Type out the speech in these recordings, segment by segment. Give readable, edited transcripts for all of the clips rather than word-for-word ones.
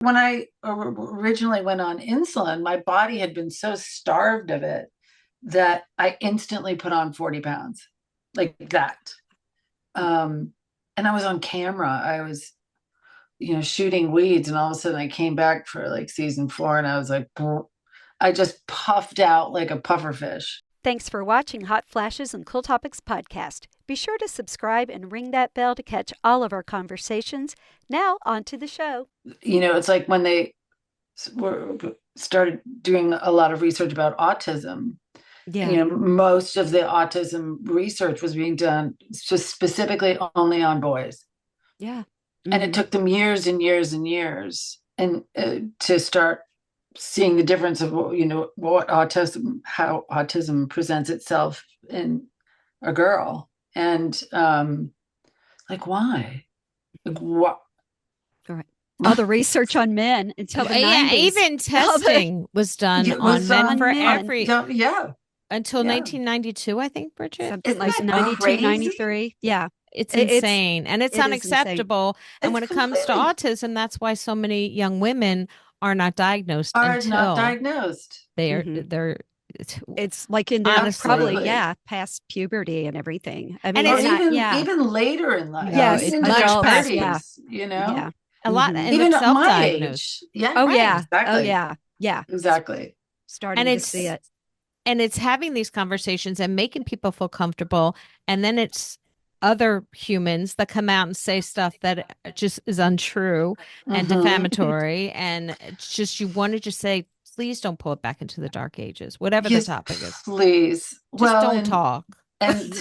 When I originally went on insulin, my body had been so starved of it that I instantly put on 40 pounds like that. Um, and I was on camera. I was, shooting weeds, and all of a sudden I came back for like season 4, and I was like, I just puffed out like a puffer fish. Thanks for watching Hot Flashes and Cool Topics podcast. Be sure to subscribe and ring that bell to catch all of our conversations. Now, on to the show. It's like when they were started doing a lot of research about autism. Yeah. Most of the autism research was being done specifically only on boys. Yeah. And it took them years and years and years and to start seeing the difference of how autism presents itself in a girl. And like, why? Like, what? All right. All the research on men until the 90s. Even testing was done on men for every until Yeah. 1992, I think, Bridget. Something like 92, 93. Yeah. It's insane. And it's unacceptable. And when it comes to completely autism, that's why so many young women are not diagnosed until they're it's like in their probably past puberty and everything. I mean, even later in life. Yes, it's much past. Yeah. A lot, and even at my self-diagnosed. age. Yeah. Oh, right, yeah. Exactly. Oh, yeah. Yeah. Exactly. Starting to see it. And it's having these conversations and making people feel comfortable. And then it's other humans that come out and say stuff that just is untrue and defamatory. And it's just, you want to just say, please don't pull it back into the dark ages, whatever the topic is. Please. Just don't talk. And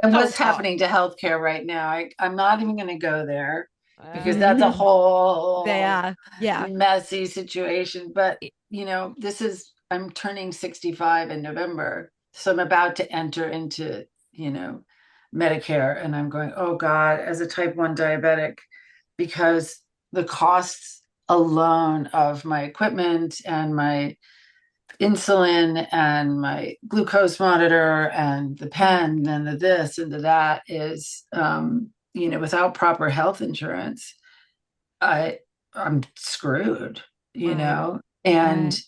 what's happening to healthcare right now? I'm not even going to go there because that's a whole messy situation. But, I'm turning 65 in November. So I'm about to enter into, Medicare. And I'm going, oh God, as a type 1 diabetic, because the costs alone of my equipment and my insulin and my glucose monitor and the pen and the this and the that is, without proper health insurance, I'm screwed, and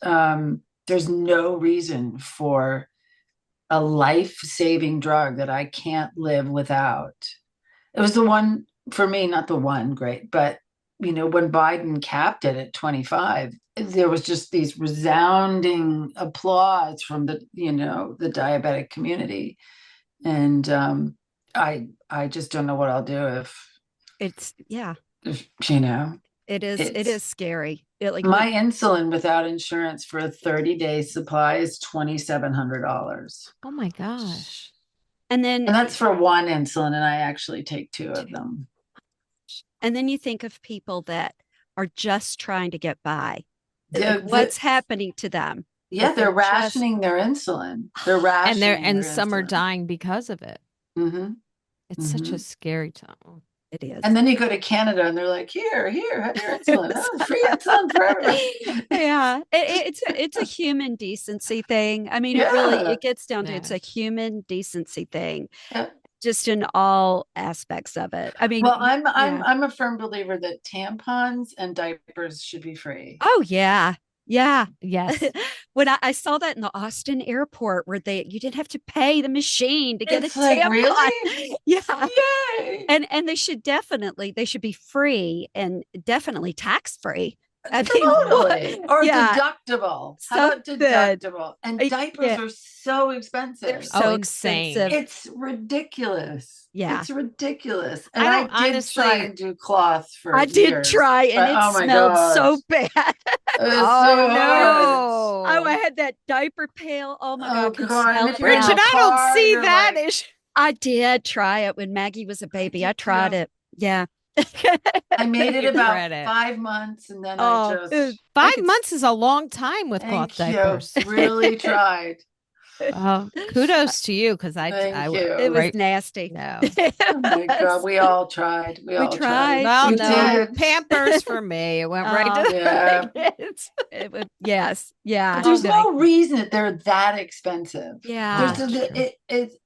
there's no reason for a life-saving drug that I can't live without. It was the one for me, not the one great, but when Biden capped it at 25, there was just these resounding applause from the diabetic community. And I just don't know what I'll do if it is scary. My insulin without insurance for a 30-day supply is $2,700. Oh my gosh. And that's for one insulin, and I actually take 2 of them. And then you think of people that are just trying to get by. What's happening to them? Yeah, they're rationing their insulin. They're rationing, and some are dying because of it. Mm-hmm. It's such a scary time. It is. And then you go to Canada and they're like, here, have your insulin. Free insulin for everybody. Yeah. It's a human decency thing. I mean, it gets down to it's a human decency thing. Yeah. Just in all aspects of it. I mean, well, I'm a firm believer that tampons and diapers should be free. Oh yeah. Yeah. Yes. When I saw that in the Austin airport where you didn't have to pay the machine to get a tampon. Really? Yeah. Yay. And they should be free and definitely tax free. Totally. Or deductible. How about deductible? And diapers are so expensive. They're so expensive. It's ridiculous. Yeah. It's ridiculous. And I did try and do cloth for years. Did try, and it smelled so bad. No. Oh, I had that diaper pail. Oh my God. Bridget, I don't see that. I did try it when Maggie was a baby. I tried it. Yeah. I made it about 5 months, and then 5 months is a long time with cloth diapers. Really tried. Kudos to you, because it was nasty. No. Oh my God, we all tried. We all tried. Well, no, Pampers for me. It went right to it would, yes, yeah. But there's no reason that they're that expensive. Yeah, it's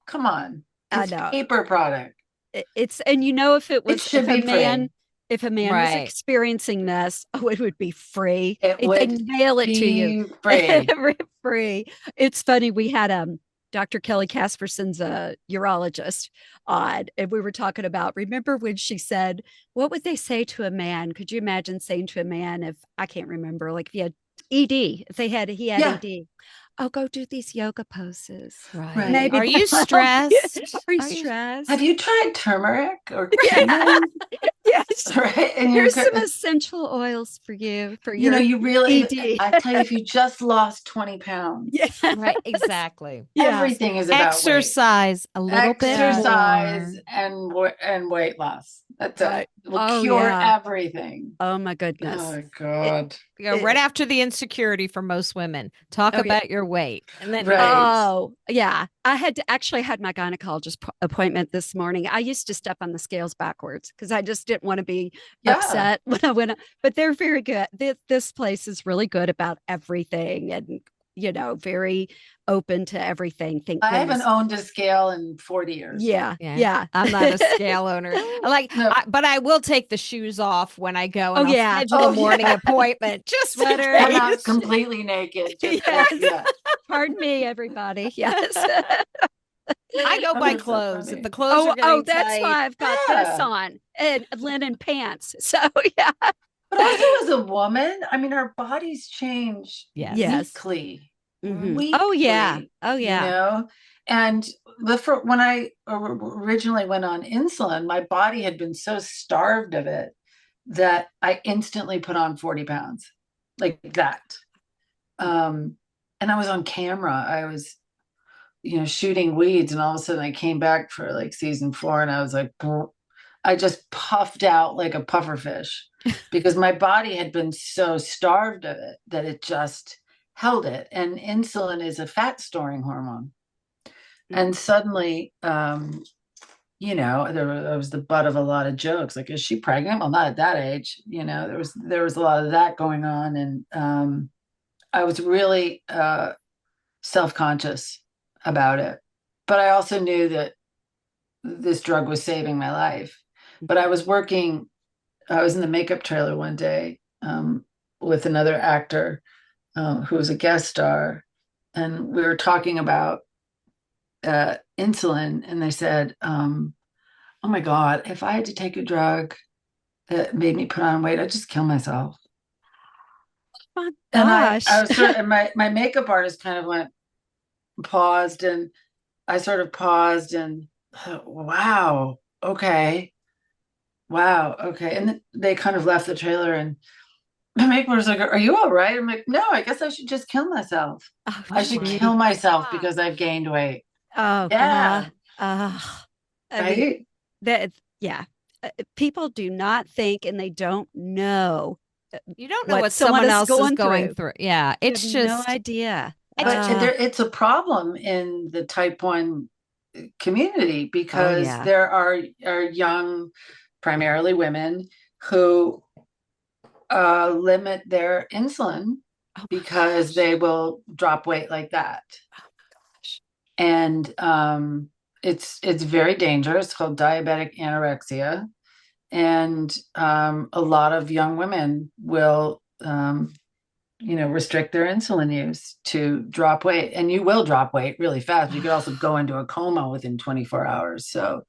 come on. It's I know. paper product. It's, and if it was a man, if a man was experiencing this, it would be free. It They would mail it to you. free. Free. It's funny. We had Dr. Kelly Casperson's a urologist on, and we were talking about, remember when she said, what would they say to a man? Could you imagine saying to a man, if I can't remember, like if he had ED, if he had ED, oh, go do these yoga poses. Right. Maybe are you stressed? Are you stressed? Have you tried turmeric or cumin? Yes. Right. And here's some essential oils for you you really ED. I tell you, if you just lost 20 pounds. Yeah. Right. Exactly. Everything is about exercise weight. a little bit more. and weight loss. That's it. Will cure everything. Oh my goodness. Oh my God. Right after the insecurity for most women. Talk about your weight. And then I had my gynecologist appointment this morning. I used to step on the scales backwards because I just didn't want to be upset when I went, but they're very good. This place is really good about everything and very open to everything. I haven't owned a scale in 40 years. Yeah. I'm not a scale owner. But I will take the shoes off when I go and I'll schedule a morning appointment. Just I'm not completely naked. Pardon me, everybody. Yes. I go by clothes. If the clothes are getting that's tight, why I've got this on and linen pants. So But also as a woman, I mean, our bodies change weekly. Mm-hmm. Weekly. Oh yeah. And when I originally went on insulin, my body had been so starved of it that I instantly put on 40 pounds like that. And I was on camera. I was, shooting weeds, and all of a sudden I came back for like season 4, and I was like, I just puffed out like a puffer fish because my body had been so starved of it that it just held it. And insulin is a fat storing hormone. And suddenly, I was the butt of a lot of jokes. Like, is she pregnant? Well, not at that age. There was a lot of that going on. And I was really self-conscious about it. But I also knew that this drug was saving my life. But I was in the makeup trailer one day with another actor who was a guest star. And we were talking about insulin. And they said, oh my God, if I had to take a drug that made me put on weight, I'd just kill myself. Oh my gosh. And I was and my makeup artist kind of paused, and I sort of paused and wow, okay. And then they kind of left the trailer, and my makeup artist was like, are you all right? I'm like, no, I guess I should just kill myself. I should kill myself because I've gained weight. Oh yeah. Right? People do not think, and they don't know. You don't know what someone else is going through. Yeah, it's just no idea. It's a problem in the type 1 community because there are young, primarily women, who limit their insulin because they will drop weight like that. Oh my gosh. And it's very dangerous. It's called diabetic anorexia. And a lot of young women will restrict their insulin use to drop weight, and you will drop weight really fast. You could also go into a coma within 24 hours. So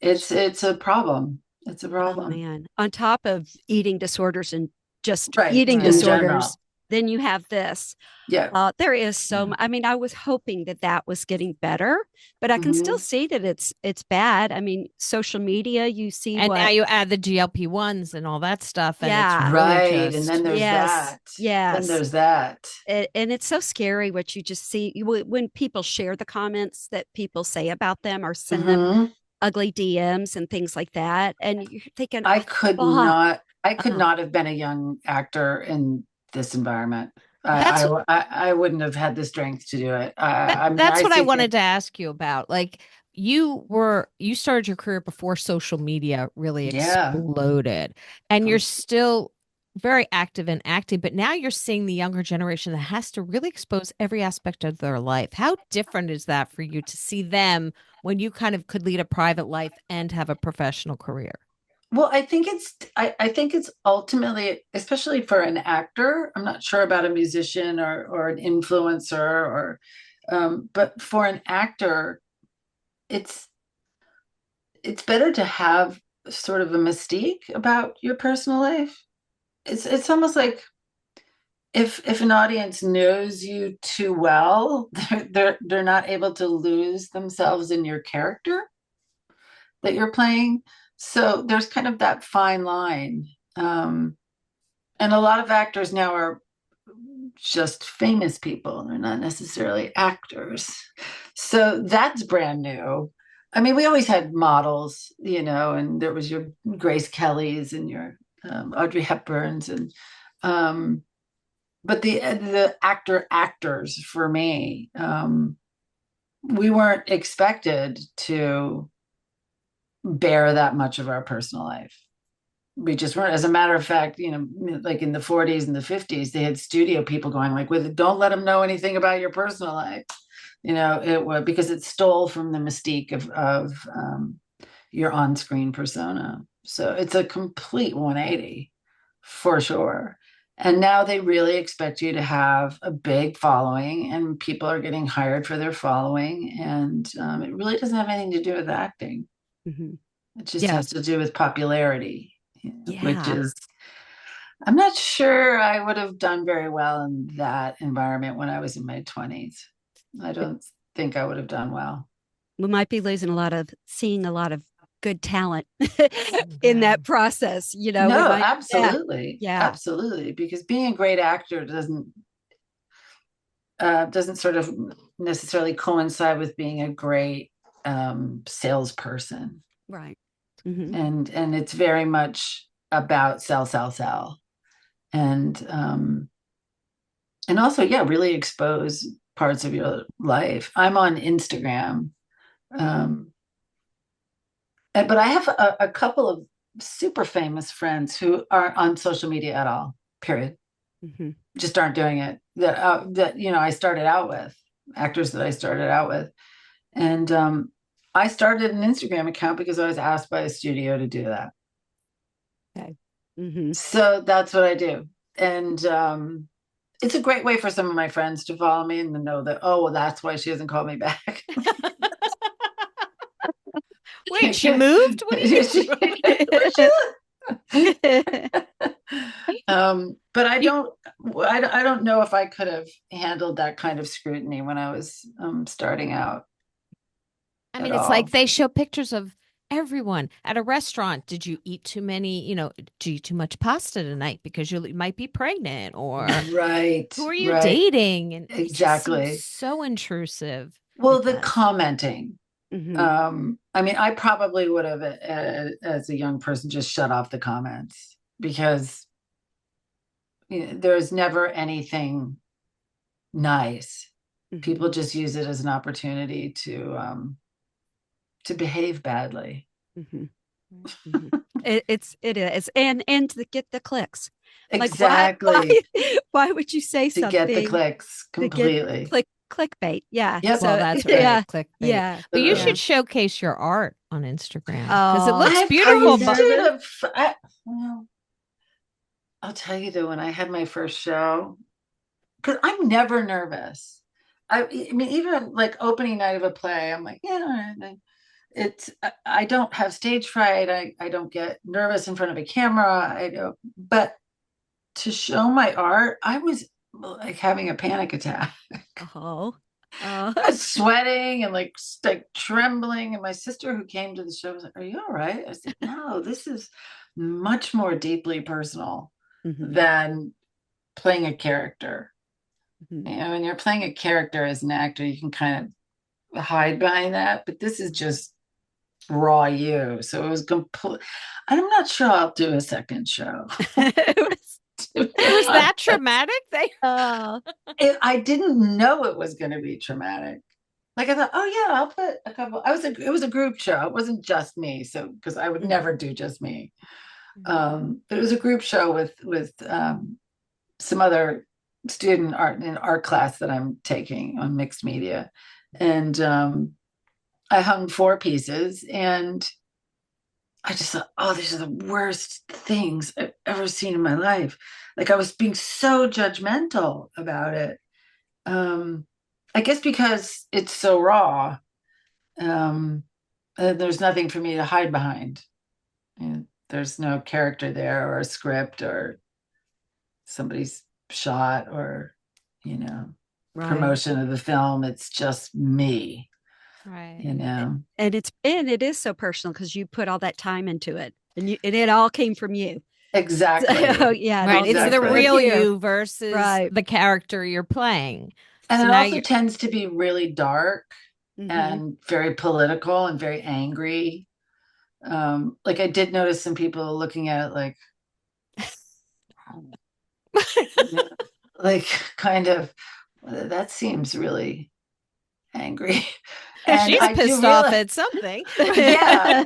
it's a problem. It's a problem. Oh, man. On top of eating disorders and just eating disorders, then you have this. Yeah. There is so I mean, I was hoping that was getting better, but I can still see that it's bad. I mean, social media, you see, and now you add the GLP-1s and all that stuff. And it's right. And then there's that. Yes. Then there's that. And it's so scary what you just see when people share the comments that people say about them or send them ugly DMs and things like that. And you're thinking, I could not have been a young actor in this environment. I wouldn't have had the strength to do it. That's what I wanted to ask you about. Like, you started your career before social media really exploded, and you're still very active in acting, but now you're seeing the younger generation that has to really expose every aspect of their life. How different is that for you to see them when you kind of could lead a private life and have a professional career? Well, I think it's ultimately, especially for an actor, I'm not sure about a musician or an influencer or but for an actor, it's it's better to have sort of a mystique about your personal life. It's almost like if an audience knows you too well, they're not able to lose themselves in your character that you're playing. So there's kind of that fine line. And a lot of actors now are just famous people. They're not necessarily actors. So that's brand new. I mean, we always had models, and there was your Grace Kellys and your Audrey Hepburns, um, but the actors for me, we weren't expected to bear that much of our personal life. We just weren't. As a matter of fact, like in the 40s and the 50s, they had studio people going like, "With don't let them know anything about your personal life." It was because it stole from the mystique of your on-screen persona. So it's a complete 180 for sure. And now they really expect you to have a big following, and people are getting hired for their following, and it really doesn't have anything to do with acting. Mm-hmm. It just has to do with popularity, Yeah. which is, I'm not sure I would have done very well in that environment when I was in my 20s. I don't think I would have done well. We might be seeing a lot of good talent in that process. No, absolutely. Yeah. Absolutely. Because being a great actor doesn't sort of necessarily coincide with being a great salesperson. Right. Mm-hmm. And it's very much about sell. And also, yeah, really expose parts of your life. I'm on Instagram. But I have a couple of super famous friends who aren't on social media at all, period. Mm-hmm. Just aren't doing it. That I started out with, actors that I started out with. And I started an Instagram account because I was asked by a studio to do that. Okay. Mm-hmm. So that's what I do. And it's a great way for some of my friends to follow me and to know that, oh, well, that's why she hasn't called me back. Wait, she moved? What are you but I don't know if I could have handled that kind of scrutiny when I was starting out. I mean, it's like they show pictures of everyone at a restaurant. Did you eat too many, do you eat too much pasta tonight because you might be pregnant, or right. Who are you dating? And exactly. So intrusive. Well, the commenting. Mm-hmm. I mean, I probably would have, as a young person, just shut off the comments because there's never anything nice. Mm-hmm. People just use it as an opportunity to behave badly. Mm-hmm. Mm-hmm. It is, and to get the clicks. Exactly. Like why would you say something to get the clicks completely? Clickbait. Yeah. Yep. So, well, that's right. Yeah. Clickbait. Yeah. But you should showcase your art on Instagram because it looks beautiful. I'll tell you though, when I had my first show, because I'm never nervous. I mean, even like opening night of a play, I'm like, yeah, I don't have stage fright. I don't get nervous in front of a camera. I don't, but to show my art, I was like having a panic attack. Oh. I was sweating and like trembling. And my sister who came to the show was like, "Are you all right?" I said, "No, this is much more deeply personal than playing a character. When you're playing a character as an actor, you can kind of hide behind that, but this is just raw you." So it was complete. I'm not sure I'll do a second show. It was that traumatic. I didn't know it was going to be traumatic. Like I thought, oh yeah, I'll put a couple. It was a group show. It wasn't just me. So because I would never do just me. But it was a group show with some other student art class that I'm taking on mixed media, and I hung 4 pieces, and I just thought, oh, these are the worst things I've ever seen in my life. Like I was being so judgmental about it. Um, I guess because it's so raw. Um, there's nothing for me to hide behind. There's no character there or a script or somebody's shot or, you know, promotion of the film. It's just me, Right. And it is so personal because you put all that time into it and it all came from you. Exactly. So, yeah. Right. Exactly. It's the real you versus the character you're playing. And so it also tends to be really dark and very political and very angry. Like I did notice some people looking at it like kind of, that seems really angry. And she's pissed off at something. Yeah,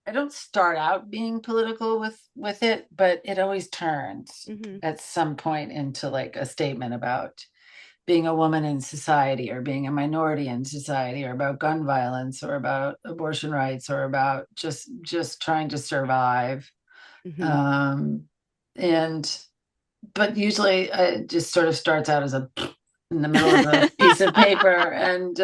I don't start out being political with it, but it always turns at some point into like a statement about being a woman in society or being a minority in society or about gun violence or about abortion rights or about just trying to survive. But usually it just sort of starts out as a in the middle of a piece of paper and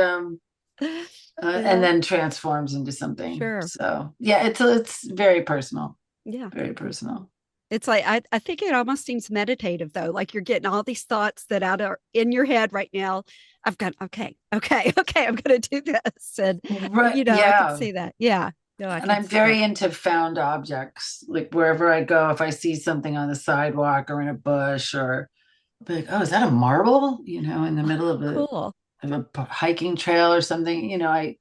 then transforms into something. Sure. So yeah, it's very personal. Yeah. Very personal. It's like I think it almost seems meditative though. Like you're getting all these thoughts that are in your head right now. I've got okay, I'm gonna do this. And I can see that. Yeah. No, and I'm very into found objects. Like wherever I go, if I see something on the sidewalk or in a bush or like, oh, is that a marble? In the middle of a hiking trail or something. I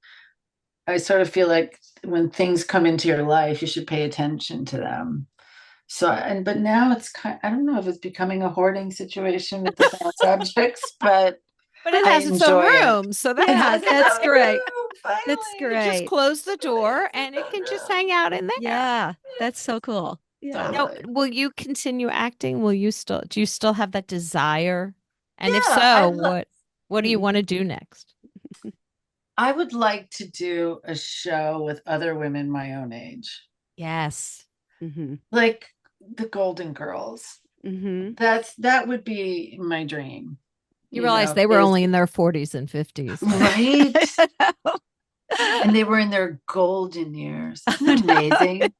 sort of feel like when things come into your life, you should pay attention to them. So, but now it's I don't know if it's becoming a hoarding situation with the found objects, but it has its own room. So that's great. That's great. You just close the door and it can just hang out in there. Yeah, that's so cool. Yeah. Now, will you continue acting? Do you still have that desire? And if so, what do you want to do next? I would like to do a show with other women my own age. Yes. Like the Golden Girls. That would be my dream. You realize they were only in their 40s and 50s. Right? And they were in their golden years. Isn't that amazing?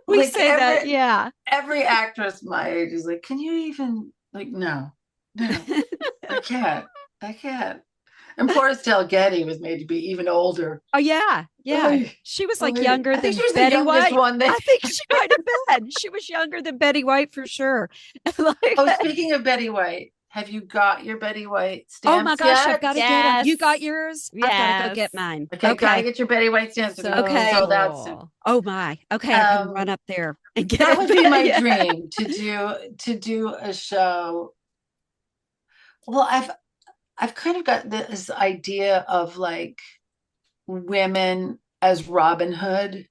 We say that, yeah. Every actress my age is like, can you even, like, no, I can't. And poor Estelle Getty was made to be even older. Oh, yeah. She was like younger than Betty White. I think she might have been. She was younger than Betty White for sure. Speaking of Betty White, have you got your Betty White stamps? Oh my gosh, I've got to get them. You got yours? Yes. I've got to go get mine. Okay, gotta get your Betty White stamps. Okay. Sold out soon. Oh my. Okay, I can run up there and get that. Would be my dream to do a show. Well, I've kind of got this idea of like women as Robin Hood,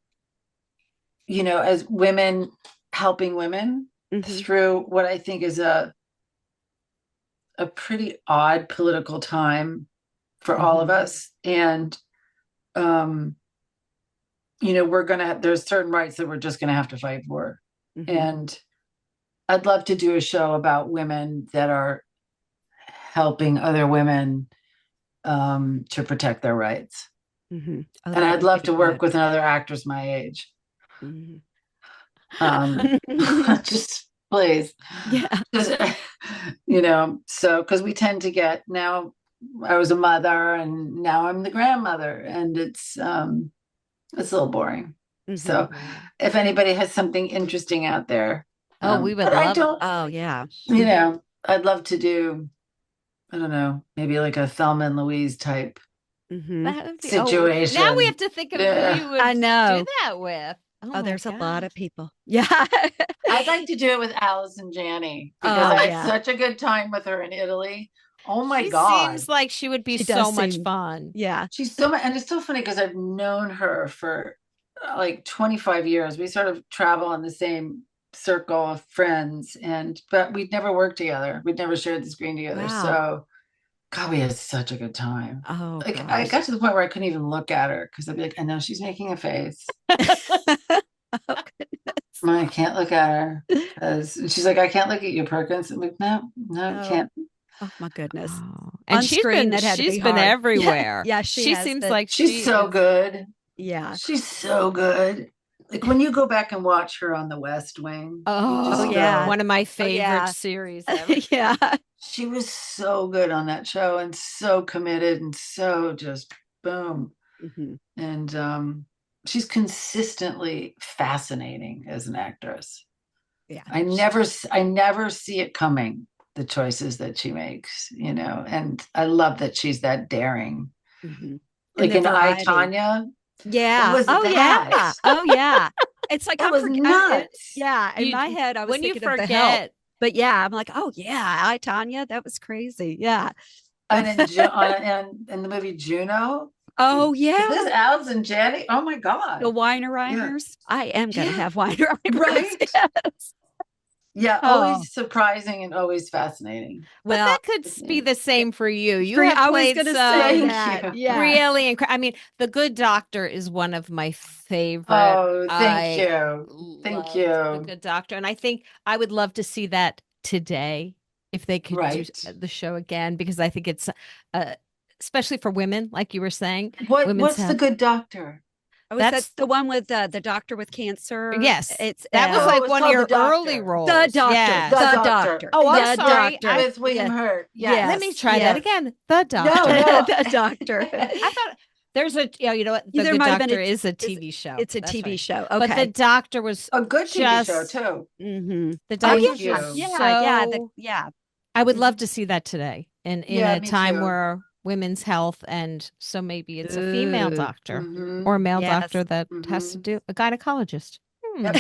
as women helping women through what I think is a pretty odd political time for all of us. And, there's certain rights that we're just going to have to fight for. And I'd love to do a show about women that are helping other women to protect their rights. And I'd love to work with another actress my age. Just please. Yeah. So because we tend to get, now I was a mother and now I'm the grandmother, and it's a little boring. So if anybody has something interesting out there, we would love it. Oh yeah. I'd love to do, I don't know, maybe like a Thelma and Louise type situation. Now we have to think of who you would do that with. There's a lot of people. Yeah. I'd like to do it with Allison Janney because I had such a good time with her in Italy. Oh my God. Seems like she would be so much fun. Yeah. She's and it's so funny because I've known her for like 25 years. We sort of travel in the same circle of friends, but we'd never worked together. We'd never shared the screen together. Wow. So God, we had such a good time. Oh, Like I gosh. got to the point where I couldn't even look at her because I'd be like, I know she's making a face. Oh, goodness. I can't look at her because she's like, I can't look at you, Perkins. I'm like, no, no, Oh, can't. oh my goodness. Oh. On And screen, that had to be she's been hard. everywhere. Yeah, she has seems been. like She's so good. Yeah. She's so good. Like when you go back and watch her on The West Wing, you Oh, just yeah. go, one of my favorite yeah. series ever. Yeah. she was so good on that show and so committed and so just boom. Mhm. And she's consistently fascinating as an actress. Yeah. I never see it coming, the choices that she makes, you know, and I love that she's that daring. Mhm. And Like the in I, variety. Tanya, what Yeah. was Oh, yeah. that? Oh, yeah. It's like That was nuts. yeah. In You- my head, I was when you thinking of The Help. forget, But yeah, I'm like, oh yeah, I Tanya, that was crazy. Yeah. And in the movie Juno, Oh is yeah, this Alice and Janney? Oh my the God. Weinereimers. I am gonna Yeah. have Weinereimers. Right. Yes. Yeah, Oh always surprising and always fascinating. but well, that could be the same for you. You for, have I was played gonna some say Thank that. you. Yeah. really I mean, The Good Doctor is one of my favorite. Oh, thank I you. Thank loved The you. Good Doctor, and I think I would love to see that today if they could do Right. the show again, because I think it's especially for women, like you were saying, What women's what's the health. good doctor? Oh, is that That's the one with the doctor with cancer? yes, It's that was Oh, like it's one of called your The early Doctor. roles. the doctor. Yes. The The Doctor. doctor. Oh, I'm The sorry. doctor. With William Hurt. Yes. Let me try yes. that again. The No, Doctor. no. The doctor. I thought there's a, yeah, you know what? The There Good might have been Doctor is a TV show. It's a That's TV right. show. But The Okay. Doctor was A good TV show just too. Mm-hmm. The Oh Doctor Thank was yeah. you. Yeah. so. Yeah. I would Mhm. love to see that today in Yeah, a me time too. where women's health, and so maybe it's a female Ooh. doctor Mm-hmm. or a male Yes. doctor that has to do a gynecologist. Yep.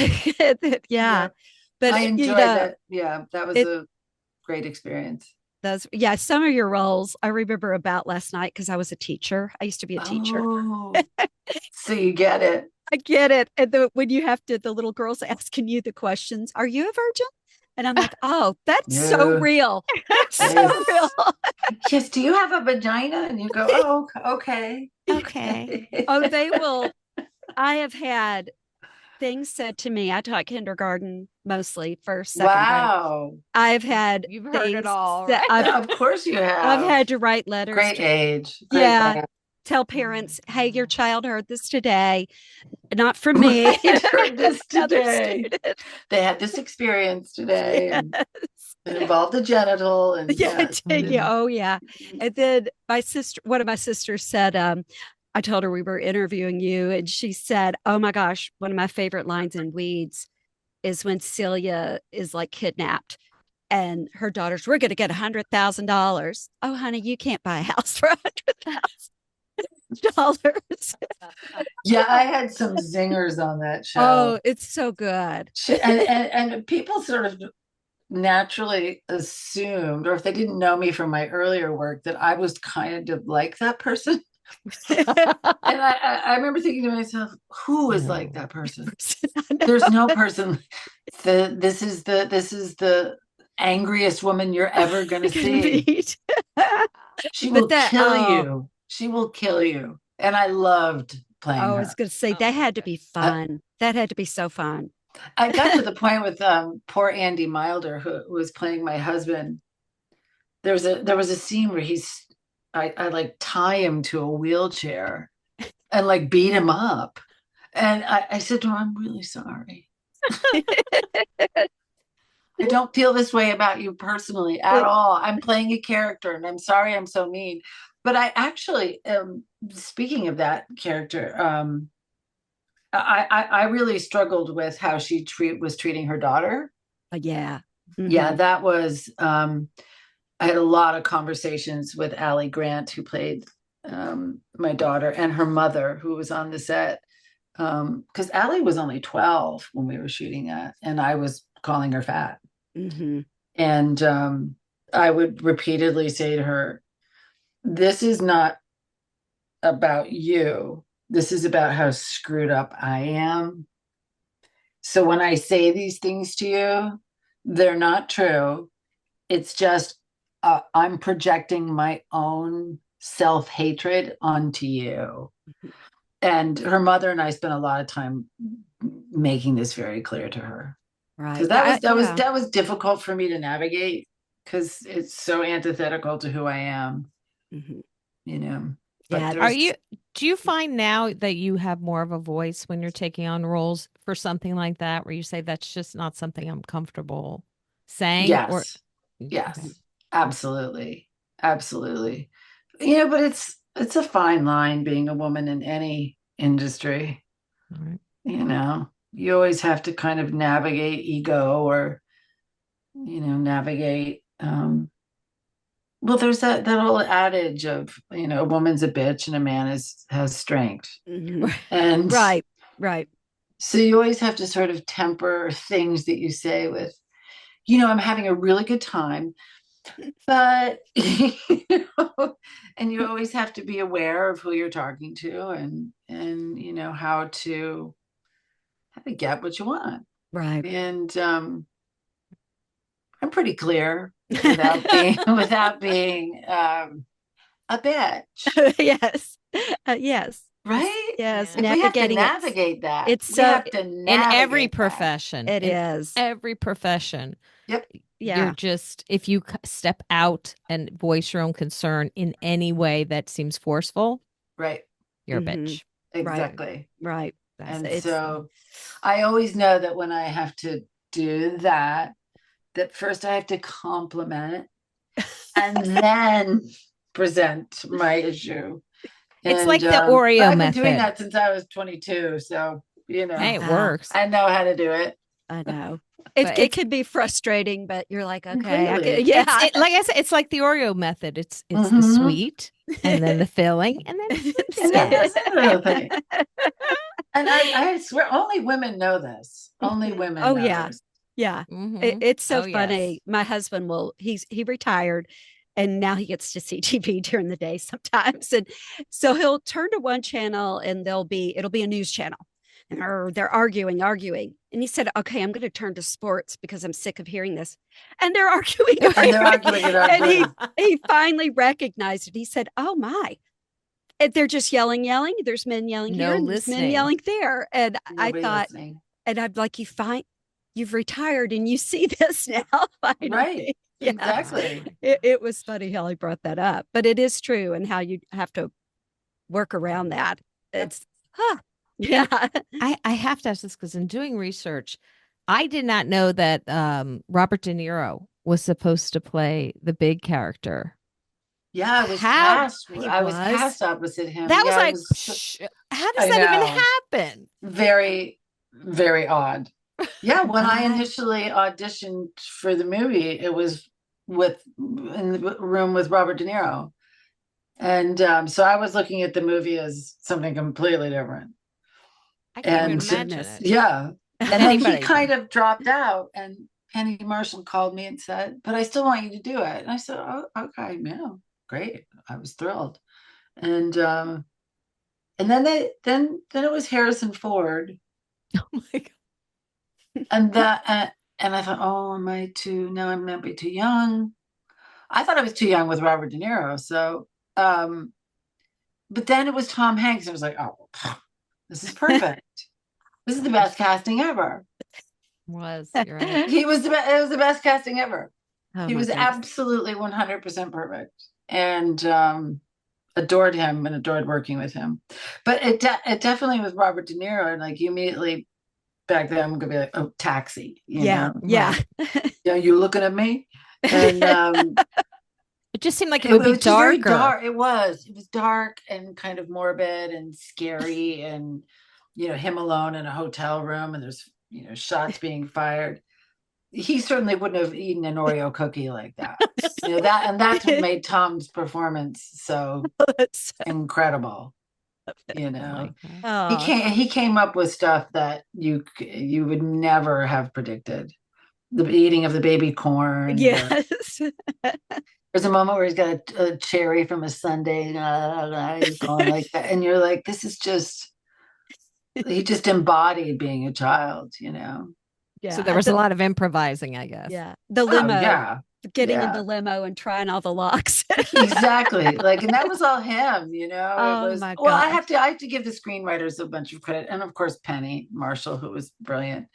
Yeah. Yep. But I you enjoyed know, that. Yeah, that was it a great experience. does. Yeah. Some of your roles I remember about last night because I was a teacher. I used to be a teacher. Oh, so you get it. I get it. And when you have to, the little girls asking you the questions, are you a virgin? And I'm like, oh, that's so No. real. That's so Yes. real. Yes. Do you have a vagina? And you go, oh, okay. Okay. Oh, they will. I have had things said to me. I taught kindergarten mostly, first, second grade. Wow. I've had You've heard things it all, that right? Of course you I've have. had to write letters Great to, age. Great yeah, age. tell parents, hey, your child heard this today, not from me. Heard this Another today. student. They had this experience today, and Yes. it involved a genital, and Yeah, yeah. yeah, oh yeah. And then my sister, one of my sisters said, I told her we were interviewing you, and she said, oh my gosh, one of my favorite lines in Weeds is when Celia is like kidnapped and her daughters, we're going to get $100,000. Oh, honey, you can't buy a house for $100,000. Yeah, I had some zingers on that show. Oh, it's so good. And people sort of naturally assumed, or if they didn't know me from my earlier work, that I was kind of like that person. And I remember thinking to myself, who is like that person? There's no person. This is the angriest woman you're ever going to see. She will kill you. She will kill you. And I loved playing I her. was going to say that had to be fun. That had to be so fun. I got to the point with poor Andy Milder, who was playing my husband. There was a scene where I like tie him to a wheelchair and like beat him up. And I said to him, I'm really sorry. I don't feel this way about you personally at all. I'm playing a character and I'm sorry I'm so mean. But I actually, speaking of that character, I really struggled with how she was treating her daughter. Yeah. Mm-hmm. Yeah, that was, I had a lot of conversations with Allie Grant, who played my daughter, and her mother, who was on the set. Because Allie was only 12 when we were shooting that, and I was calling her fat. Mm-hmm. And I would repeatedly say to her, this is not about you. This is about how screwed up I am. So when I say these things to you, they're not true. It's just I'm projecting my own self-hatred onto you. And her mother and I spent a lot of time making this very clear to her. Right. Because that was difficult for me to navigate, because it's so antithetical to who I am. You know. But do you find now that you have more of a voice when you're taking on roles for something like that, where you say that's just not something I'm comfortable saying? Yes. Yes. Absolutely. Absolutely. But it's a fine line being a woman in any industry. Right. You always have to kind of navigate ego, or navigate well, there's that old adage of, a woman's a bitch and a man has strength. And right. So you always have to sort of temper things that you say with, I'm having a really good time, but and you always have to be aware of who you're talking to, and how to get what you want. Right. And I'm pretty clear without being a bitch. Yes. Yes. Right? Yes. If we have to navigate that. It's so in every profession. It is. Every profession. Yep. Yeah. You're just, if you step out and voice your own concern in any way that seems forceful, right, you're a bitch. Exactly. Right. So I always know that when I have to do that first I have to compliment and then present my issue. It's like the Oreo I've method. been doing that since I was 22, so hey, it works. I know how to do it. I know. It can be frustrating, but you're like, okay, like I said, it's like the Oreo method. It's the sweet, and then the filling, and then and I swear only women know this. Only women know this. Yeah. It's so funny. Yes. My husband he retired, and now he gets to see TV during the day sometimes. And so he'll turn to one channel and it'll be a news channel. And they're arguing. And he said, okay, I'm going to turn to sports because I'm sick of hearing this. And they're arguing. And he finally recognized it. He said, oh my. And they're just yelling. There's men yelling here and there's men yelling there. And I thought, and I'm like, you've retired and you see this now. Finally. Right. Yeah. Exactly. It was funny how he brought that up, but it is true, and how you have to work around that. It's, yeah. I have to ask this because in doing research, I did not know that Robert De Niro was supposed to play the big character. Yeah, I was cast opposite him. That was how does that even happen? Very, very odd. Yeah, when I initially auditioned for the movie, it was in the room with Robert De Niro. And so I was looking at the movie as something completely different. I can't even imagine it. Yeah. And then he kind of dropped out, and Penny Marshall called me and said, but I still want you to do it. And I said, oh, okay, yeah, great. I was thrilled. And then then it was Harrison Ford. Oh my God. And I thought, oh, am I might be too young. I thought I was too young with Robert De Niro. So, but then it was Tom Hanks. I was like, oh, this is perfect. This is the best casting ever. You're right. It was the best casting ever. Oh, he was absolutely 100% perfect, and adored him and adored working with him. But it definitely was Robert De Niro, and like you immediately. Back then, I'm gonna be like, "Oh, Taxi." Yeah. You looking at me? And it just seemed like it would be darker. Dark. It was dark and kind of morbid and scary, and him alone in a hotel room, and there's shots being fired. He certainly wouldn't have eaten an Oreo cookie like that. That's what made Tom's performance so incredible. He came up with stuff that you would never have predicted. The eating of the baby corn. Yes. There's a moment where he's got a cherry from a sundae. He's going like that, and you're like, this is just. He just embodied being a child. Yeah. So there was a lot of improvising, I guess. Yeah. The limo. getting in the limo and trying all the locks. Exactly. Like, and that was all him, you know. Oh, It was, my well, God. I have to give the screenwriters a bunch of credit, and of course Penny Marshall, who was brilliant.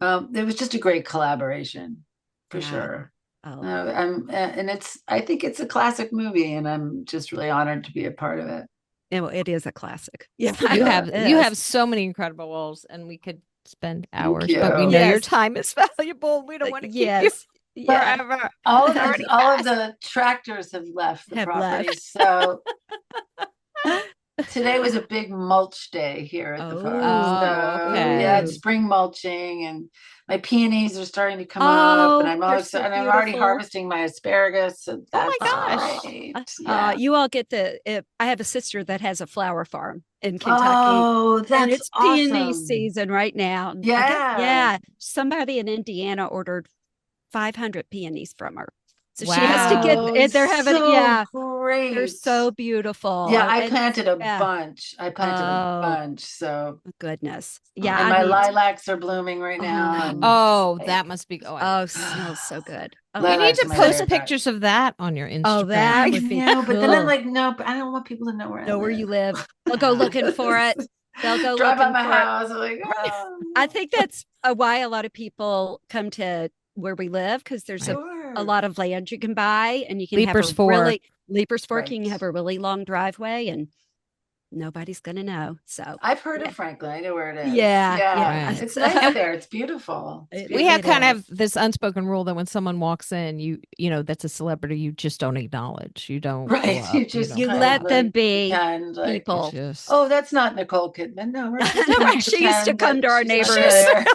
It was just a great collaboration, for sure. Oh. And I think it's a classic movie, and I'm just really honored to be a part of it. It is a classic. Yeah, you have so many incredible roles, and we could spend hours, but we know your time is valuable. We don't want to keep you forever. All of the tractors have left the property, so today was a big mulch day here at the farm. So, yeah, it's spring mulching, and my peonies are starting to come up, and I'm already harvesting my asparagus. So that's great. You all get I have a sister that has a flower farm in Kentucky. Oh, that's and it's awesome. peony season right now. Yeah. Somebody in Indiana ordered 500 peonies from her. So she has to get, they're having, great. They're so beautiful. Yeah, I planted a bunch. So goodness. Yeah. And my lilacs are blooming right now. That must be going. Oh, smells so good. You need to post pictures of that on your Instagram. Oh, that would be cool. But then I'm like, no, but I don't want people to know where you live. They'll go looking for it. They'll go drive by my house. I'm like, I think that's why a lot of people come to where we live, because there's a lot of land you can buy, and you can Leapers Fork. You can have a really long driveway, and nobody's gonna know. So I've heard of Franklin. I know where it is. Yeah. It's nice there. It's beautiful. We have kind of this unspoken rule that when someone walks in, you know that's a celebrity, you just don't acknowledge. You don't. Right. You let them be people. That's not Nicole Kidman. No, she used to come to our neighborhood.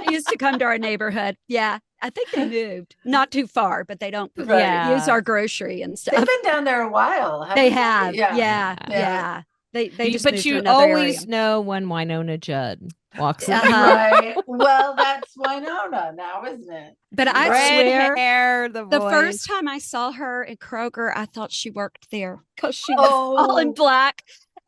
She used to come to our neighborhood. Yeah. I think they moved not too far, but they don't use our grocery and stuff. They've been down there a while. They have. Yeah. They just but you always know when Winona Judd walks in. Right. Well, that's Winona now, isn't it? But I swear, hair, the first time I saw her in Kroger, I thought she worked there because she was all in black.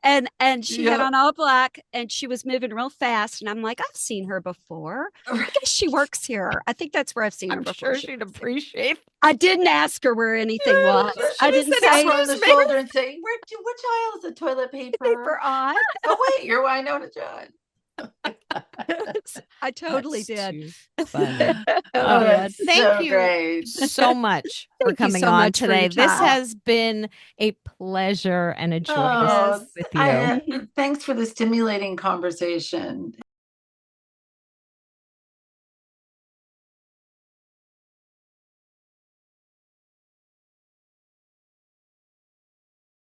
And she had on all black, and she was moving real fast. And I'm like, I've seen her before. I guess she works here. I think that's where I've seen her before. Sure she'd appreciate it. I didn't ask her where anything was. I didn't say on the shoulder and say, which aisle is the toilet paper on? Oh, wait, you're Winona Judd. I totally did. Thank you so much for coming on today. This has been a pleasure and a joy with you. Thanks for the stimulating conversation.